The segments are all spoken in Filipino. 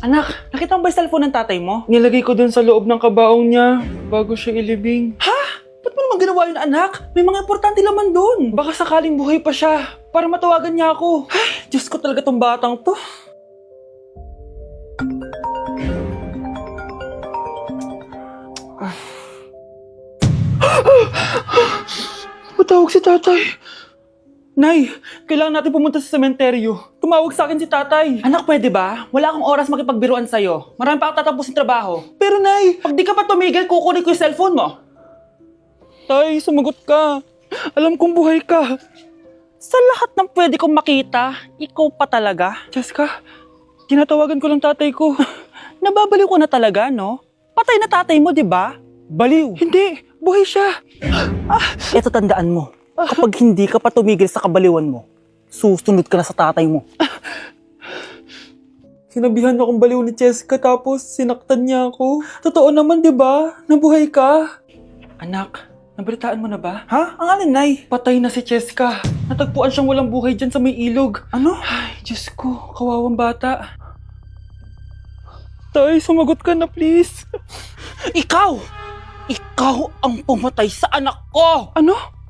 Anak, nakita mo ba yung cellphone ng tatay mo? Nilagay ko dun sa loob ng kabaong niya bago siya ilibing. Ha? Ba't mo naman ginawa yun, anak? May mga importante laman dun. Baka sakaling buhay pa siya para matawagan niya ako. Ay, Diyos ko talaga tong batang to. Matawag si tatay. Nay, Kailangan natin pumunta sa sementeryo. Tumawag sa akin si tatay. anak, pwede ba? Wala akong oras makipagbiruan sa'yo. Marami pa akong tatapusin trabaho. Pero nay, Pag di ka pa tumigil, kukunin ko yung cellphone mo. tay, sumagot ka. Alam kong buhay ka. Sa lahat ng pwede kong makita, ikaw pa talaga. Jessica, tinatawagan ko lang tatay ko. Nababaliw ko na talaga, no? Patay na tatay mo, di ba? Baliw. Hindi, buhay siya. Ito tandaan mo. Kapag hindi ka pa tumigil sa kabaliwan mo, susunod ka na sa tatay mo. Sinabihan akong baliw ni Jessica tapos sinaktan niya ako. Totoo naman, di ba? Nabuhay ka. Anak, nabalitaan mo na ba? Ha? Ang alin, Nay? Patay na si Jessica. Natagpuan siyang walang buhay dyan sa may ilog. Ano? Ay, Diyos ko, kawawang bata. Tay, sumagot ka na please. Ikaw! Ikaw ang pumatay sa anak ko! Ano?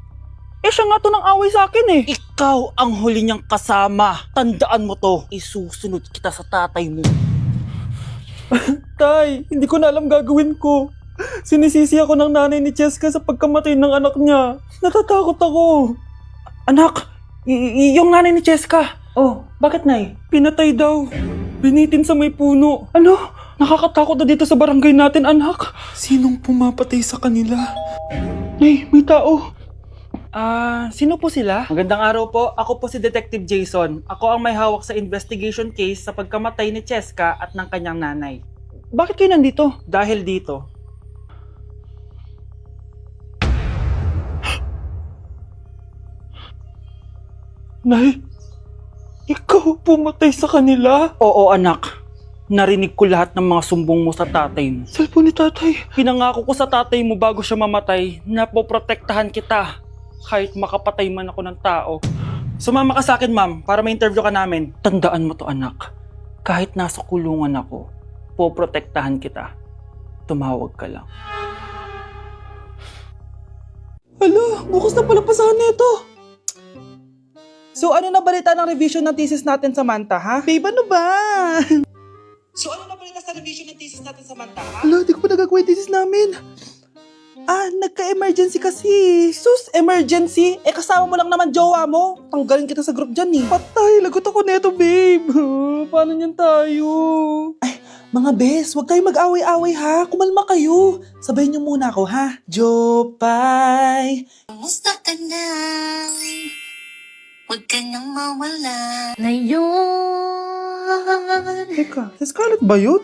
Eh, siya nga to ng away sa akin eh. Ikaw ang huli niyang kasama. Tandaan mo to. Isusunod kita sa tatay mo. Tay, hindi ko na alam gagawin ko. Sinisisi ako ng nanay ni Jessica sa pagkamatay ng anak niya. Natatakot ako. Anak, yung nanay ni Jessica. Oh, bakit, Nay? Pinatay daw. Binitin sa may puno. Ano? Nakakatakot na dito sa barangay natin, anak. Sinong pumapatay sa kanila? Nay, may tao. Sino po sila? Magandang araw po. Ako po si Detective Jason. Ako ang may hawak sa investigation case sa pagkamatay ni Jessica at ng kanyang nanay. Bakit kayo nandito? Dahil dito. Nay, ikaw pumatay sa kanila? Oo, anak. Narinig ko lahat ng mga sumbong mo sa tatay mo. Cellphone ni tatay. Pinangako ko sa tatay mo bago siya mamatay na poprotektahan kita kahit makapatay man ako ng tao. Sumama ka sa akin, ma'am, para ma-interview ka namin. Tandaan mo to, anak. Kahit nasa kulungan ako, poprotektahan kita. Tumawag ka lang. Hala, bukas na pala pasahan nito. So ano na balita ng revision ng thesis natin, Samantha, ha? Babe, ano ba? So ano na balita sa revision ng thesis natin, Samantha, ha? Hala, di ko pa nagagawa yung thesis namin. Nagka-emergency kasi. Sus, emergency? Eh, kasama mo lang naman jowa mo. Tanggalin kita sa group dyan eh. Patay, lagot ako neto, babe. Paano niyan tayo? Mga bes, huwag kayong mag-away-away ha. Kumalma kayo. Sabayin niyo muna ako ha. Jopay. Kumusta ka na? Huwag ka nang mawala. Ngayon. Teka, si Scarlett ba yun?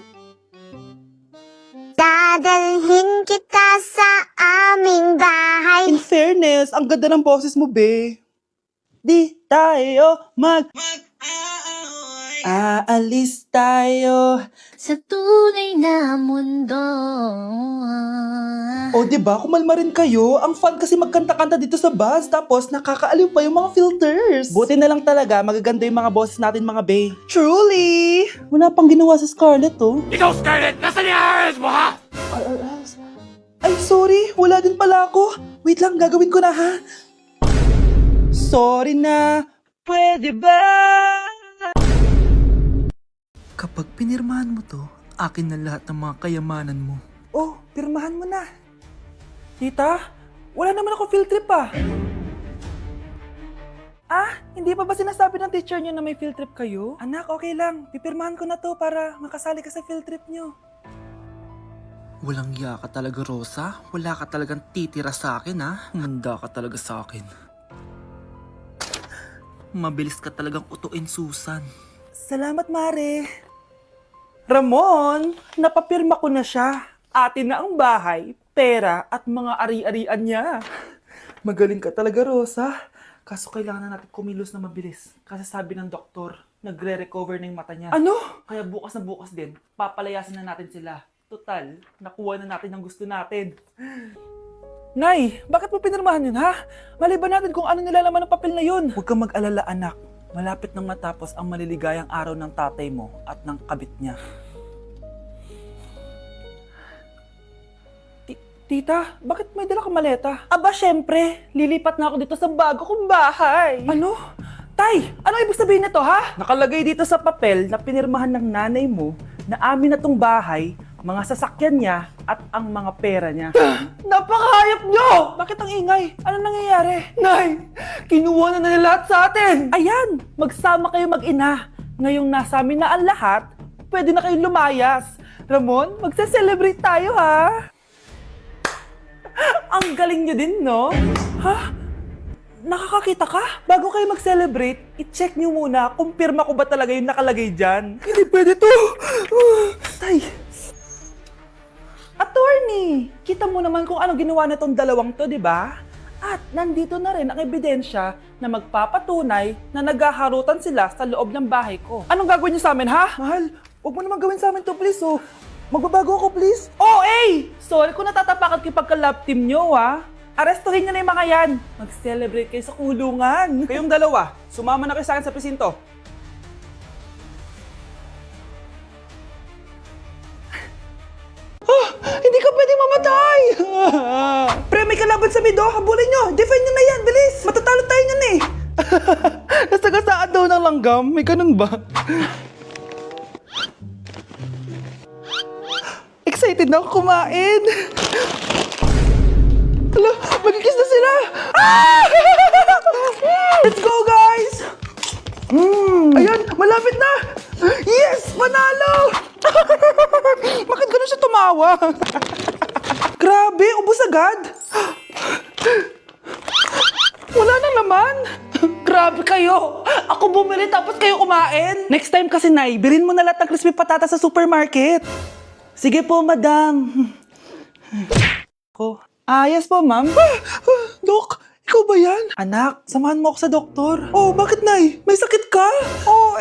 Dadalhin kita sa aming bahay. In fairness, ang ganda ng boses mo, be. Di tayo aalis tayo. Sa tunay na mundo. O, diba? Kumalma rin kayo. Ang fun kasi magkanta-kanta dito sa bus. Tapos, nakakaaliw pa yung mga filters. Buti na lang talaga, magaganda yung mga boses natin, mga bay. Truly! Wala pang ginawa sa Scarlett, oh. Ikaw, Scarlett! Nasaan yung IRS mo, ha? Ay, sorry. Wala din pala ako. Wait lang, gagawin ko na, ha? Sorry na. Pwede ba? Kapag pinirmahan mo to, akin na lahat ng mga kayamanan mo. Oh, pirmahan mo na. Tita, wala naman ako field trip pa. Hindi pa ba sinasabi ng teacher niyo na may field trip kayo? Anak, okay lang. Pipirmahan ko na to para makasali ka sa field trip niyo. Walang iya ka talaga, Rosa. Wala ka talagang titira sa akin, ha? Manda ka talaga sa akin. Mabilis ka talagang utuin, Susan. Salamat, Mare. Ramon, napapirma ko na siya. Atin na ang bahay, pera at mga ari-arian niya. Magaling ka talaga, Rosa. Kaso kailangan na natin kumilos na mabilis. Kasi sabi ng doktor, nagre-recover na yung mata niya. Ano? Kaya bukas na bukas din, papalayasin na natin sila. Total, nakuha na natin ang gusto natin. Nay, bakit mo pinirmahan yun, ha? Maliban natin kung ano nilalaman ng papel na yun. Huwag kang mag-alala, anak. Malapit nang matapos ang maliligayang araw ng tatay mo at ng kabit niya. Tita, bakit may dala kang maleta? Aba, syempre. Lilipat na ako dito sa bago kong bahay. Ano? Tay, ano ibig sabihin nito, ha? Nakalagay dito sa papel na pinirmahan ng nanay mo na amin na tong bahay, mga sasakyan niya at ang mga pera niya. Napakahayop nyo! Bakit ang ingay? Ano nangyayari? Nay, kinuha na nila lahat sa atin! Ayan, magsama kayo mag-ina. Ngayong nasa amin na ang lahat, pwede na kayong lumayas. Ramon, magse-celebrate tayo, ha? Ang galing nyo din, no? Ha? Nakakakita ka? Bago kayo mag-celebrate, i-check nyo muna kung pirma ko ba talaga yung nakalagay dyan. Hindi pwede to! Tay! Attorney! Kita mo naman kung ano ginawa na tong dalawang to, di ba? At nandito na rin ang ebidensya na magpapatunay na naghaharutan sila sa loob ng bahay ko. Anong gagawin nyo sa amin, ha? Mahal, huwag mo naman gawin sa amin to, please, oh. Magbabago ako, please. Oh, eh! Sorry kung natatapakan kayo pagka-love team nyo, ha? Arestuhin nyo na yung mga yan. Mag-celebrate kayo sa kulungan. Kayong dalawa, sumama na kayo sa akin sa presinto. Hindi ka pwedeng mamatay! Pre, may kalaban sa mido. Habulin nyo. Defend nyo na yan. Bilis. Matatalo tayo nyan eh. Nasagasaan daw ng langgam. May ganun ba? Excited na ako kumain. Hala, magkikiss na sila. Ah! Let's go, guys! Ayan, malapit na! Yes! Manalo! Bakit gano'n siya tumawa? Grabe, ubos agad! Wala na naman! Grabe kayo! Ako bumili tapos kayo kumain! Next time kasi, Nay, bilhin mo na lahat ng crispy patata sa supermarket. Sige po, madam. Ako. Yes po, ma'am. Dok, ikaw ba yan? Anak, samahan mo ako sa doktor. Oh, bakit, Nay? May sakit ka? Oo,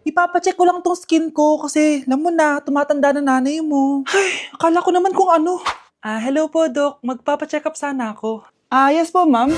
ipapacheck ko lang tong skin ko kasi, alam mo na, tumatanda na nanay mo. Ay, akala ko naman kung ano. Hello po, Dok. Magpapacheck up sana ako. Yes po, ma'am.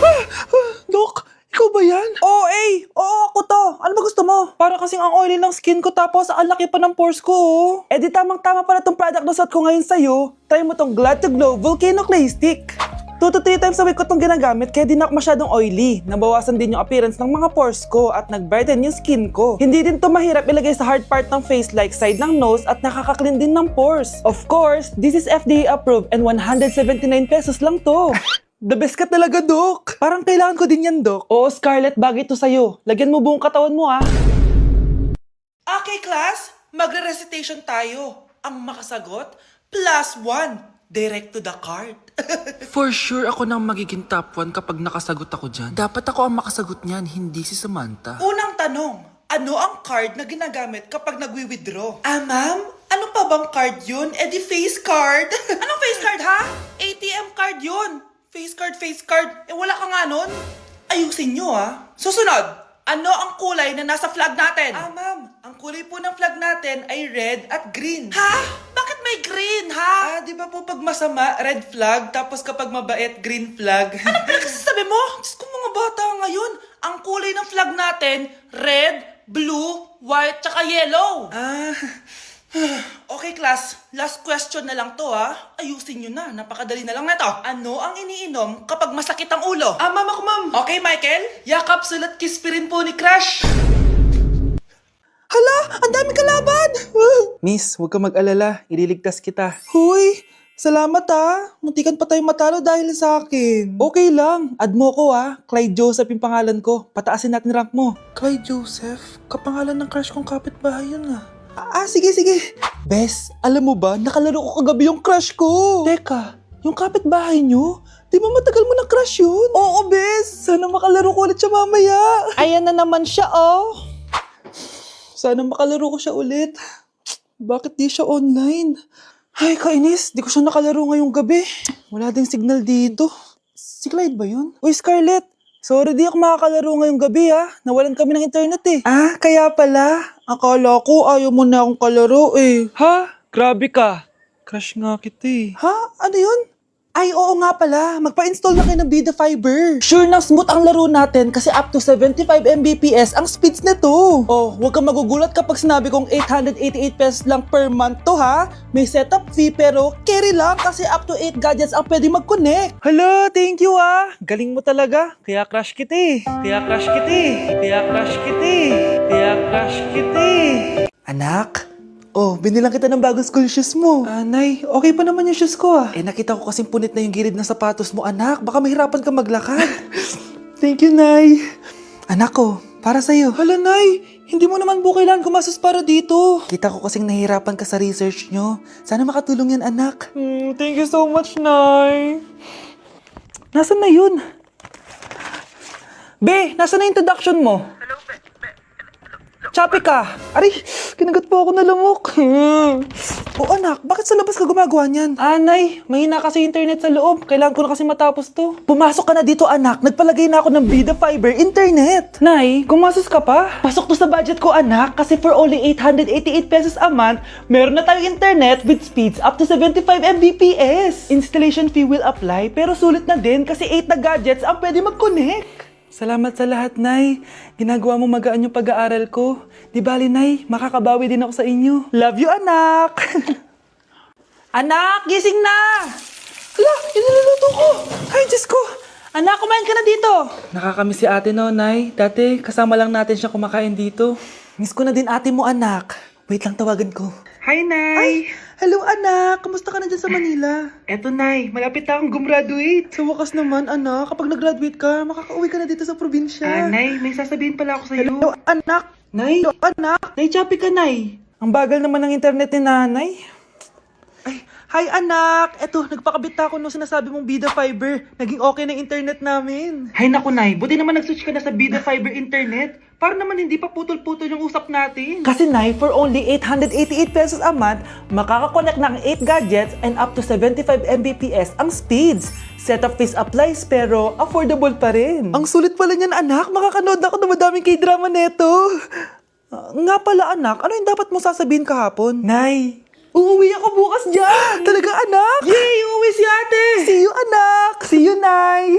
Dok, ikaw ba yan? Oo, ako to. Ano ba gusto mo? Para kasing ang oily ng skin ko tapos ang laki pa ng pores ko, oh. Eh di tamang-tama pala tong product na suot ko ngayon sa'yo. Try mo tong Glad to Glow Volcano Clay Stick. 2 to 3 times a week ko tong ginagamit kaya di na ako masyadong oily. Nabawasan din yung appearance ng mga pores ko at nag-brighten yung skin ko. Hindi din to mahirap ilagay sa hard part ng face like side ng nose at nakaka-clean din ng pores. Of course, this is FDA approved and 179 pesos lang to. The best ka talaga, Dok. Parang kailangan ko din yan, Dok. Oo, Scarlett, bagay to sa'yo. Lagyan mo buong katawan mo, ah. Okay, class. Magre-recitation tayo. Ang makasagot, +1. Direct to the card. For sure ako nang magiging top 1 kapag nakasagot ako dyan. Dapat ako ang makasagot niyan, hindi si Samantha. Unang tanong, ano ang card na ginagamit kapag nagwi-withdraw? Ma'am? Ano pa bang card yun? Eh di face card. Anong face card, ha? ATM card yun. Face card. Eh wala ka nga nun. Ayusin nyo, ha? Susunod, ano ang kulay na nasa flag natin? Ma'am, ang kulay po ng flag natin ay red at green. Ha? Bakit may green, ha? Di ba po pag masama, red flag, tapos kapag mabait, green flag? Ano pinagsasabi mo? Diyos ko mga bata ngayon, ang kulay ng flag natin, red, blue, white, tsaka yellow. Okay, class. Last question na lang to, ha? Ayusin nyo na. Napakadali na lang na to. Ano ang iniinom kapag masakit ang ulo? Ma'am ako, ma'am. Okay, Michael? Yakap, sulat, kiss pa rin po ni Crush. Hala! Ang dami kalaban! Miss, huwag ka mag-alala. Ililigtas kita. Huy! Salamat, ha. Muntikan pa tayo matalo dahil sa akin. Okay lang. Add mo ko, ha. Clyde Joseph yung pangalan ko. Pataasin natin rank mo. Clyde Joseph? Kapangalan ng crush kong kapitbahay yun, ha. Sige. Bes, alam mo ba, nakalaro ko kagabi yung crush ko. Teka, yung kapitbahay nyo? Di ba matagal mo ng crush yun? Oo, Bes. Sana makalaro ko ulit siya mamaya. Ayan na naman siya, oh. Sana makalaro ko siya ulit. Bakit di siya online? Ay, kainis. Di ko siya nakalaro ngayong gabi. Wala ding signal dito. Si Clyde ba yun? Uy, Scarlett. Sorry, di ako makakalaro ngayong gabi, ha. Nawalan kami ng internet, eh. Kaya pala. Akala ko ayaw mo na akong kalaro, eh. Ha? Grabe ka. Crush nga kita, eh. Ha? Ano yun? Ay, oo nga pala. Magpa-install na kayo ng Bida Fiber. Sure na smooth ang laro natin kasi up to 75 Mbps ang speeds nito. Oh, huwag kang magugulat kapag sinabi kong 888 pesos lang per month to ha. May setup fee pero carry lang kasi up to 8 gadgets ang pwede mag-connect. Hala, thank you ah. Galing mo talaga. Kaya crush kita eh. Kaya crush kita eh. Kaya crush kita eh. Kaya crush kita eh. Anak, oh, binilang kita ng bagong school shoes mo. Nay, okay pa naman yung shoes ko ah. Nakita ko kasing punit na yung gilid ng sapatos mo, anak. Baka mahirapan ka maglakad. Thank you, Nay. Anak ko, para sa'yo. Hala, Nay, hindi mo naman po kailangan gumastos para dito. Kita ko kasing nahihirapan ka sa research nyo. Sana makatulong yan, anak. Thank you so much, Nay. Nasaan na yun? Be, nasaan na yung introduction mo? Choppy ka! Aray, kinagat po ako na lamok. O anak, bakit sa labas ka gumagawa niyan? Anay, mahina kasi internet sa loob. Kailangan ko na kasi matapos to. Pumasok ka na dito anak, nagpalagay na ako ng Bida Fiber Internet. Nay, gumasos ka pa? Pasok to sa budget ko anak, kasi for only 888 pesos a month, meron na tayong internet with speeds up to 75 Mbps. Installation fee will apply, pero sulit na din kasi 8 na gadgets ang pwede mag-connect. Salamat sa lahat, Nay. Ginagawa mo magaan yung pag-aaral ko. Di bali, Nay, makakabawi din ako sa inyo. Love you, anak! Anak, gising na! Ala, iniluluto ko! Ay, Diyos ko! Anak, kumain ka na dito! Nakakamiss si ate, no, Nay? Dati, kasama lang natin siya kumakain dito. Miss ko na din ate mo, anak. Wait lang, tawagan ko. Hi, Nay! Ay, hello, anak! Kamusta ka na dyan sa Manila? Eto, Nay. Malapit na akong gumraduate. Sa wakas naman, anak. Kapag nag-graduate ka, makakauwi ka na dito sa probinsya. Nay, may sasabihin pala ako sa'yo. Hello, anak! Nay! Hello, anak! Nay, choppy ka, Nay! Ang bagal naman ng internet ni nanay. Ay, hi, anak! Eto, nagpakabit na ako nung sinasabi mong Bida Fiber. Naging okay na yung internet namin. Hay naku, Nay. Buti naman nag-switch ka na sa Bida Fiber internet. Para naman hindi pa putol-putol yung usap natin. Kasi, Nay, for only 888 pesos a month, makakakonect ng 8 gadgets and up to 75 Mbps ang speeds. Setup fees applies pero affordable pa rin. Ang sulit pala niyan, anak. Makakanood ako ng madaming K-drama neto. Nga pala, anak. Ano yung dapat mo sasabihin kahapon? Nay, uuwi ako bukas dyan! Talaga, anak? Yay! Uuwi si ate! See you, anak! See you, Nay!